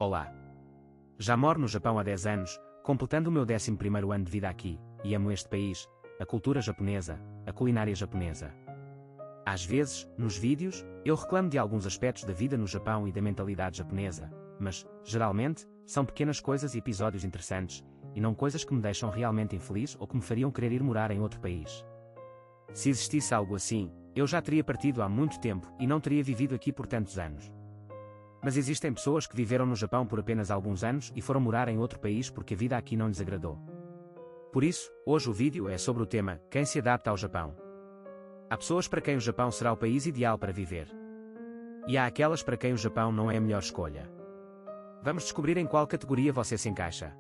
Olá! Já moro no Japão há 10 anos, completando o meu 11º ano de vida aqui, e amo este país, a cultura japonesa, a culinária japonesa. Às vezes, nos vídeos, eu reclamo de alguns aspectos da vida no Japão e da mentalidade japonesa, mas, geralmente, são pequenas coisas e episódios interessantes, e não coisas que me deixam realmente infeliz ou que me fariam querer ir morar em outro país. Se existisse algo assim, eu já teria partido há muito tempo e não teria vivido aqui por tantos anos. Mas existem pessoas que viveram no Japão por apenas alguns anos e foram morar em outro país porque a vida aqui não lhes agradou. Por isso, hoje o vídeo é sobre o tema Quem se adapta ao Japão. Há pessoas para quem o Japão será o país ideal para viver. E há aquelas para quem o Japão não é a melhor escolha. Vamos descobrir em qual categoria você se encaixa.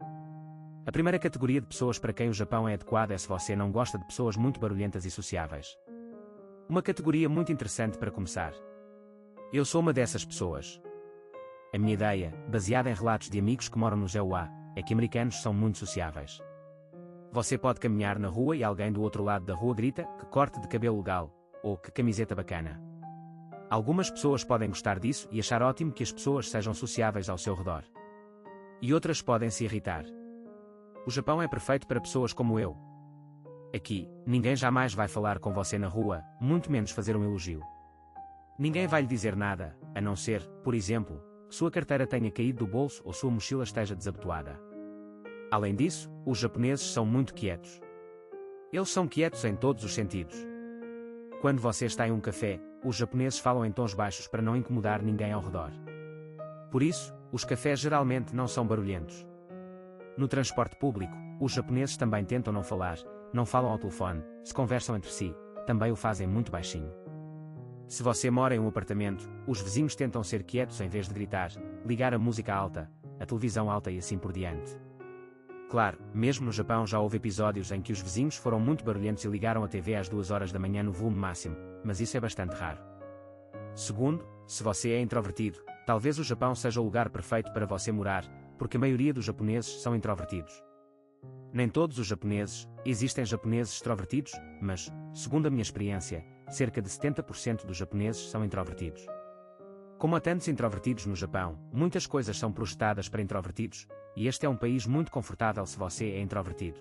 A primeira categoria de pessoas para quem o Japão é adequado é se você não gosta de pessoas muito barulhentas e sociáveis. Uma categoria muito interessante para começar. Eu sou uma dessas pessoas. A minha ideia, baseada em relatos de amigos que moram no JEUA, é que americanos são muito sociáveis. Você pode caminhar na rua e alguém do outro lado da rua grita que corte de cabelo legal, ou que camiseta bacana. Algumas pessoas podem gostar disso e achar ótimo que as pessoas sejam sociáveis ao seu redor. E outras podem se irritar. O Japão é perfeito para pessoas como eu. Aqui, ninguém jamais vai falar com você na rua, muito menos fazer um elogio. Ninguém vai lhe dizer nada, a não ser, por exemplo, que sua carteira tenha caído do bolso ou sua mochila esteja desabotoada. Além disso, os japoneses são muito quietos. Eles são quietos em todos os sentidos. Quando você está em um café, os japoneses falam em tons baixos para não incomodar ninguém ao redor. Por isso, os cafés geralmente não são barulhentos. No transporte público, os japoneses também tentam não falar, não falam ao telefone, se conversam entre si, também o fazem muito baixinho. Se você mora em um apartamento, os vizinhos tentam ser quietos em vez de gritar, ligar a música alta, a televisão alta e assim por diante. Claro, mesmo no Japão já houve episódios em que os vizinhos foram muito barulhentos e ligaram a TV às 2 horas da manhã no volume máximo, mas isso é bastante raro. Segundo, se você é introvertido, talvez o Japão seja o lugar perfeito para você morar, porque a maioria dos japoneses são introvertidos. Nem todos os japoneses, existem japoneses extrovertidos, mas, segundo a minha experiência, cerca de 70% dos japoneses são introvertidos. Como há tantos introvertidos no Japão, muitas coisas são projetadas para introvertidos, e este é um país muito confortável se você é introvertido.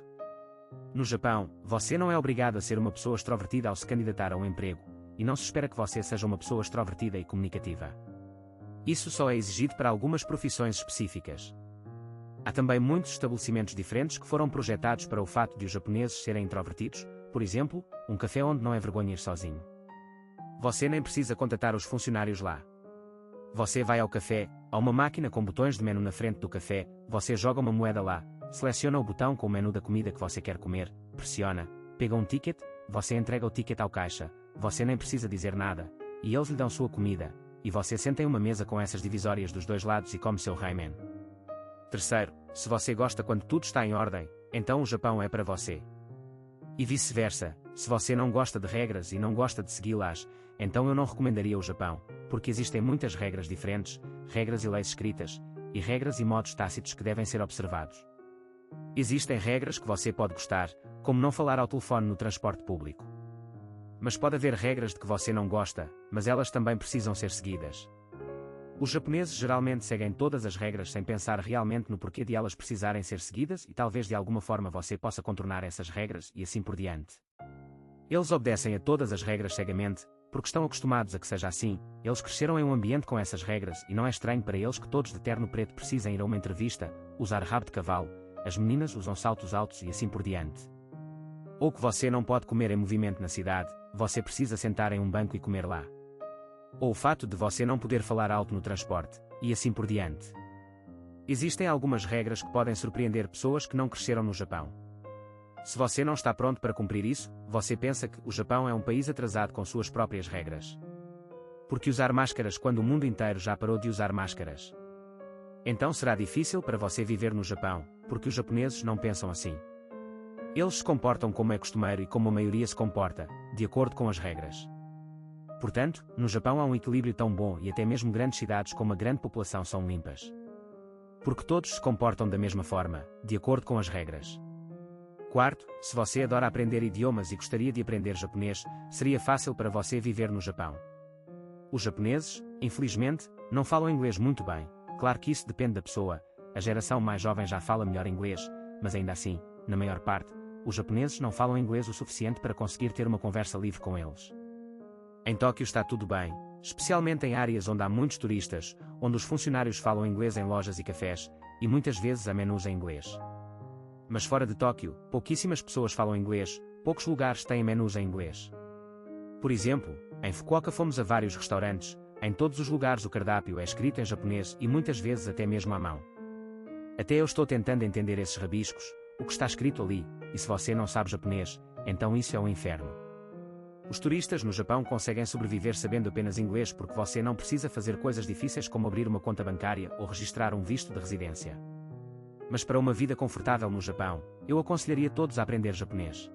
No Japão, você não é obrigado a ser uma pessoa extrovertida ao se candidatar a um emprego, e não se espera que você seja uma pessoa extrovertida e comunicativa. Isso só é exigido para algumas profissões específicas. Há também muitos estabelecimentos diferentes que foram projetados para o fato de os japoneses serem introvertidos, por exemplo, um café onde não é vergonha ir sozinho. Você nem precisa contatar os funcionários lá. Você vai ao café, há uma máquina com botões de menu na frente do café, você joga uma moeda lá, seleciona o botão com o menu da comida que você quer comer, pressiona, pega um ticket, você entrega o ticket ao caixa, você nem precisa dizer nada, e eles lhe dão sua comida, e você senta em uma mesa com essas divisórias dos dois lados e come seu ramen. Terceiro, se você gosta quando tudo está em ordem, então o Japão é para você. E vice-versa, se você não gosta de regras e não gosta de segui-las, então eu não recomendaria o Japão, porque existem muitas regras diferentes, regras e leis escritas, e regras e modos tácitos que devem ser observados. Existem regras que você pode gostar, como não falar ao telefone no transporte público. Mas pode haver regras de que você não gosta, mas elas também precisam ser seguidas. Os japoneses geralmente seguem todas as regras sem pensar realmente no porquê de elas precisarem ser seguidas e talvez de alguma forma você possa contornar essas regras e assim por diante. Eles obedecem a todas as regras cegamente, porque estão acostumados a que seja assim, eles cresceram em um ambiente com essas regras e não é estranho para eles que todos de terno preto precisem ir a uma entrevista, usar rabo de cavalo, as meninas usam saltos altos e assim por diante. Ou que você não pode comer em movimento na cidade, você precisa sentar em um banco e comer lá. Ou o fato de você não poder falar alto no transporte, e assim por diante. Existem algumas regras que podem surpreender pessoas que não cresceram no Japão. Se você não está pronto para cumprir isso, você pensa que o Japão é um país atrasado com suas próprias regras. Porque usar máscaras quando o mundo inteiro já parou de usar máscaras? Então será difícil para você viver no Japão, porque os japoneses não pensam assim. Eles se comportam como é costumeiro e como a maioria se comporta, de acordo com as regras. Portanto, no Japão há um equilíbrio tão bom e até mesmo grandes cidades com uma grande população são limpas. Porque todos se comportam da mesma forma, de acordo com as regras. Quarto, se você adora aprender idiomas e gostaria de aprender japonês, seria fácil para você viver no Japão. Os japoneses, infelizmente, não falam inglês muito bem, Claro que isso depende da pessoa, a geração mais jovem já fala melhor inglês, mas ainda assim, na maior parte, os japoneses não falam inglês o suficiente para conseguir ter uma conversa livre com eles. Em Tóquio está tudo bem, especialmente em áreas onde há muitos turistas, onde os funcionários falam inglês em lojas e cafés, e muitas vezes há menus em inglês. Mas fora de Tóquio, pouquíssimas pessoas falam inglês, poucos lugares têm menus em inglês. Por exemplo, em Fukuoka fomos a vários restaurantes, em todos os lugares o cardápio é escrito em japonês e muitas vezes até mesmo à mão. Até eu estou tentando entender esses rabiscos, o que está escrito ali, e se você não sabe japonês, então isso é um inferno. Os turistas no Japão conseguem sobreviver sabendo apenas inglês porque você não precisa fazer coisas difíceis como abrir uma conta bancária ou registrar um visto de residência. Mas para uma vida confortável no Japão, eu aconselharia todos a aprender japonês.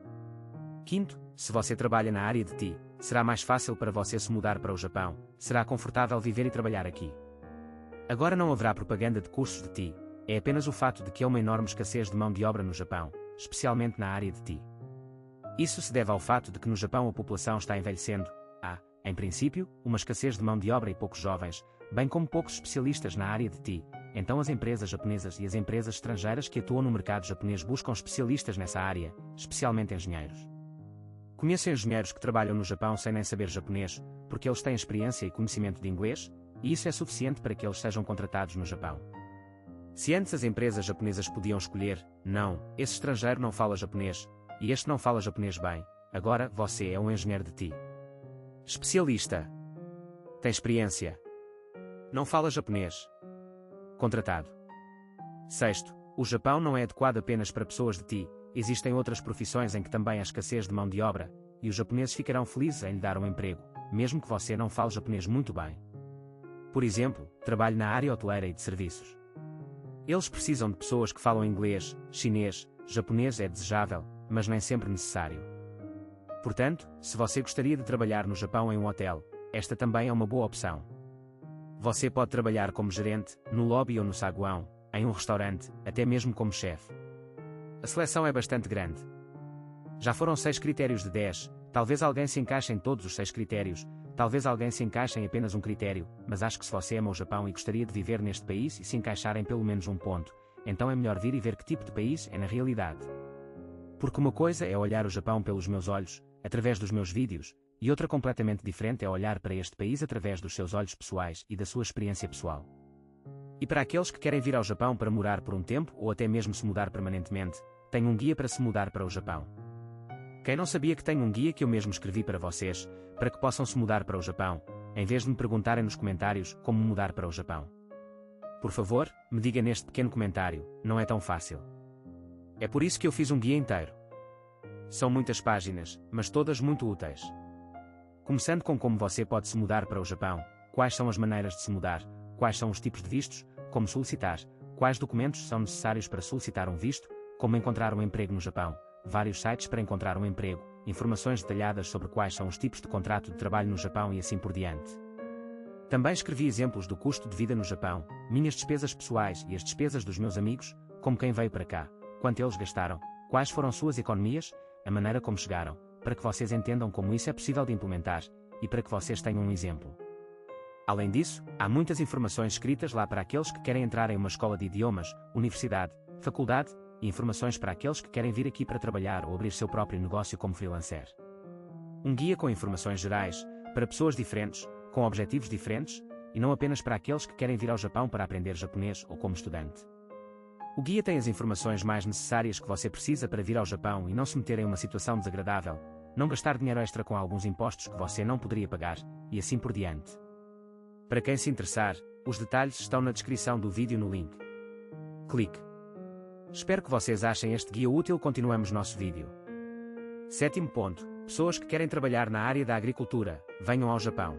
Quinto, se você trabalha na área de TI, será mais fácil para você se mudar para o Japão, será confortável viver e trabalhar aqui. Agora não haverá propaganda de cursos de TI, é apenas o fato de que há uma enorme escassez de mão de obra no Japão, especialmente na área de TI. Isso se deve ao fato de que no Japão a população está envelhecendo, há, em princípio, uma escassez de mão de obra e poucos jovens, bem como poucos especialistas na área de TI, então as empresas japonesas e as empresas estrangeiras que atuam no mercado japonês buscam especialistas nessa área, especialmente engenheiros. Conheço engenheiros que trabalham no Japão sem nem saber japonês, porque eles têm experiência e conhecimento de inglês, e isso é suficiente para que eles sejam contratados no Japão. Se antes as empresas japonesas podiam escolher, não, esse estrangeiro não fala japonês, e este não fala japonês bem, agora você é um engenheiro de TI. Especialista. Tem experiência. Não fala japonês. Contratado. Sexto, o Japão não é adequado apenas para pessoas de TI, existem outras profissões em que também há escassez de mão de obra, e os japoneses ficarão felizes em lhe dar um emprego, mesmo que você não fale japonês muito bem. Por exemplo, trabalho na área hoteleira e de serviços. Eles precisam de pessoas que falam inglês, chinês, japonês é desejável, mas nem sempre necessário. Portanto, se você gostaria de trabalhar no Japão em um hotel, esta também é uma boa opção. Você pode trabalhar como gerente, no lobby ou no saguão, em um restaurante, até mesmo como chefe. A seleção é bastante grande. Já foram 6 critérios de 10, talvez alguém se encaixe em todos os 6 critérios, talvez alguém se encaixe em apenas um critério, mas acho que se você ama o Japão e gostaria de viver neste país e se encaixar em pelo menos um ponto, então é melhor vir e ver que tipo de país é na realidade. Porque uma coisa é olhar o Japão pelos meus olhos, através dos meus vídeos, e outra completamente diferente é olhar para este país através dos seus olhos pessoais e da sua experiência pessoal. E para aqueles que querem vir ao Japão para morar por um tempo ou até mesmo se mudar permanentemente, tenho um guia para se mudar para o Japão. Quem não sabia que tenho um guia que eu mesmo escrevi para vocês, para que possam se mudar para o Japão, em vez de me perguntarem nos comentários como mudar para o Japão? Por favor, me diga neste pequeno comentário, não é tão fácil. É por isso que eu fiz um guia inteiro. São muitas páginas, mas todas muito úteis. Começando com como você pode se mudar para o Japão, quais são as maneiras de se mudar, quais são os tipos de vistos, como solicitar, quais documentos são necessários para solicitar um visto, como encontrar um emprego no Japão, vários sites para encontrar um emprego, informações detalhadas sobre quais são os tipos de contrato de trabalho no Japão e assim por diante. Também escrevi exemplos do custo de vida no Japão, minhas despesas pessoais e as despesas dos meus amigos, como quem veio para cá, quanto eles gastaram, quais foram suas economias, a maneira como chegaram, para que vocês entendam como isso é possível de implementar, e para que vocês tenham um exemplo. Além disso, há muitas informações escritas lá para aqueles que querem entrar em uma escola de idiomas, universidade, faculdade, e informações para aqueles que querem vir aqui para trabalhar ou abrir seu próprio negócio como freelancer. Um guia com informações gerais, para pessoas diferentes, com objetivos diferentes, e não apenas para aqueles que querem vir ao Japão para aprender japonês ou como estudante. O guia tem as informações mais necessárias que você precisa para vir ao Japão e não se meter em uma situação desagradável, não gastar dinheiro extra com alguns impostos que você não poderia pagar, e assim por diante. Para quem se interessar, os detalhes estão na descrição do vídeo no link. Clique. Espero que vocês achem este guia útil. Continuamos nosso vídeo. Sétimo ponto. Pessoas que querem trabalhar na área da agricultura, venham ao Japão.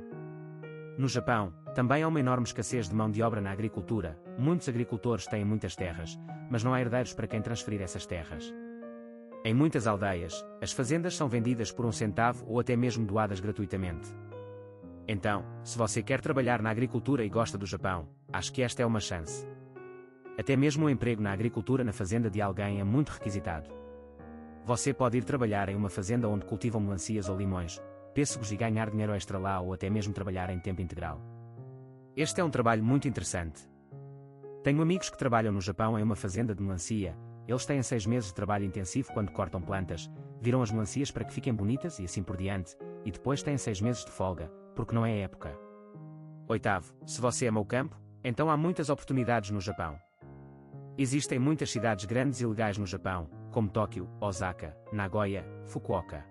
No Japão, também há uma enorme escassez de mão de obra na agricultura, muitos agricultores têm muitas terras, mas não há herdeiros para quem transferir essas terras. Em muitas aldeias, as fazendas são vendidas por 1 centavo ou até mesmo doadas gratuitamente. Então, se você quer trabalhar na agricultura e gosta do Japão, acho que esta é uma chance. Até mesmo um emprego na agricultura na fazenda de alguém é muito requisitado. Você pode ir trabalhar em uma fazenda onde cultivam melancias ou limões, pêssegos e ganhar dinheiro extra lá ou até mesmo trabalhar em tempo integral. Este é um trabalho muito interessante. Tenho amigos que trabalham no Japão em uma fazenda de melancia. Eles têm 6 meses de trabalho intensivo quando cortam plantas, viram as melancias para que fiquem bonitas e assim por diante, e depois têm 6 meses de folga, porque não é época. Oitavo, se você ama o campo, então há muitas oportunidades no Japão. Existem muitas cidades grandes e legais no Japão, como Tóquio, Osaka, Nagoya, Fukuoka.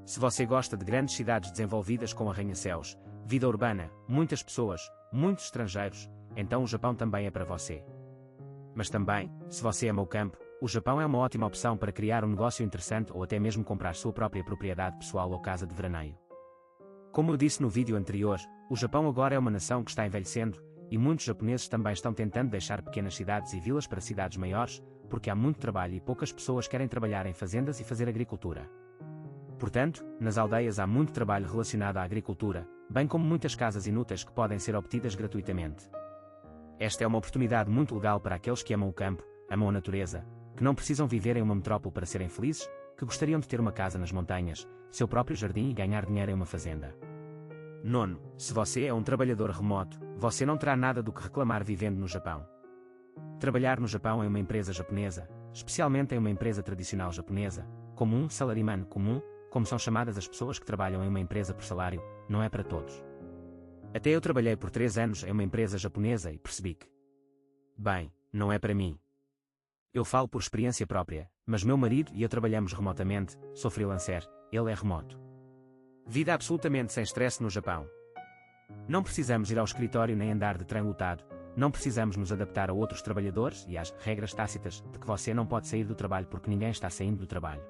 Se você gosta de grandes cidades desenvolvidas com arranha-céus, vida urbana, muitas pessoas, muitos estrangeiros, então o Japão também é para você. Mas também, se você ama o campo, o Japão é uma ótima opção para criar um negócio interessante ou até mesmo comprar sua própria propriedade pessoal ou casa de veraneio. Como eu disse no vídeo anterior, o Japão agora é uma nação que está envelhecendo, e muitos japoneses também estão tentando deixar pequenas cidades e vilas para cidades maiores, porque há muito trabalho e poucas pessoas querem trabalhar em fazendas e fazer agricultura. Portanto, nas aldeias há muito trabalho relacionado à agricultura, bem como muitas casas inúteis que podem ser obtidas gratuitamente. Esta é uma oportunidade muito legal para aqueles que amam o campo, amam a natureza, que não precisam viver em uma metrópole para serem felizes, que gostariam de ter uma casa nas montanhas, seu próprio jardim e ganhar dinheiro em uma fazenda. Nono, se você é um trabalhador remoto, você não terá nada do que reclamar vivendo no Japão. Trabalhar no Japão em uma empresa japonesa, especialmente em uma empresa tradicional japonesa, como um salaryman comum, como são chamadas as pessoas que trabalham em uma empresa por salário, não é para todos. Até eu trabalhei por 3 anos em uma empresa japonesa e percebi que, bem, não é para mim. Eu falo por experiência própria, mas meu marido e eu trabalhamos remotamente, sou freelancer, ele é remoto. Vida absolutamente sem stress no Japão. Não precisamos ir ao escritório nem andar de trem lotado, não precisamos nos adaptar a outros trabalhadores e às regras tácitas de que você não pode sair do trabalho porque ninguém está saindo do trabalho.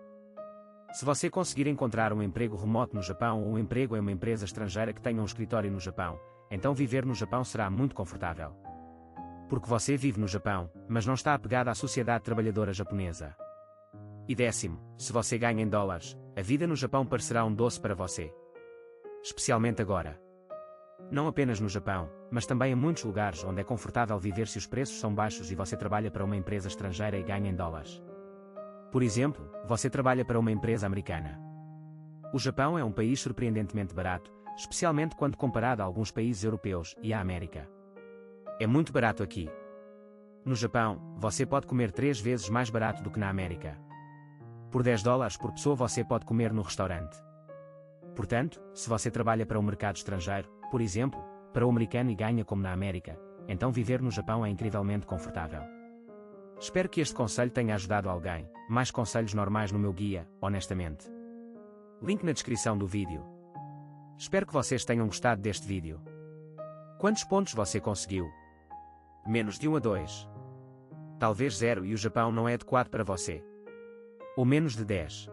Se você conseguir encontrar um emprego remoto no Japão ou um emprego em uma empresa estrangeira que tenha um escritório no Japão, então viver no Japão será muito confortável. Porque você vive no Japão, mas não está apegado à sociedade trabalhadora japonesa. E 10º, se você ganha em dólares, a vida no Japão parecerá um doce para você. Especialmente agora. Não apenas no Japão, mas também em muitos lugares onde é confortável viver se os preços são baixos e você trabalha para uma empresa estrangeira e ganha em dólares. Por exemplo, você trabalha para uma empresa americana. O Japão é um país surpreendentemente barato, especialmente quando comparado a alguns países europeus e à América. É muito barato aqui. No Japão, você pode comer 3 vezes mais barato do que na América. Por 10 dólares por pessoa você pode comer no restaurante. Portanto, se você trabalha para um mercado estrangeiro, por exemplo, para o americano e ganha como na América, então viver no Japão é incrivelmente confortável. Espero que este conselho tenha ajudado alguém. Mais conselhos normais no meu guia, honestamente. Link na descrição do vídeo. Espero que vocês tenham gostado deste vídeo. Quantos pontos você conseguiu? Menos de 1 a 2. Talvez 0 e o Japão não é adequado para você. Ou menos de 10.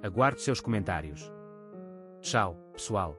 Aguardo seus comentários. Tchau, pessoal.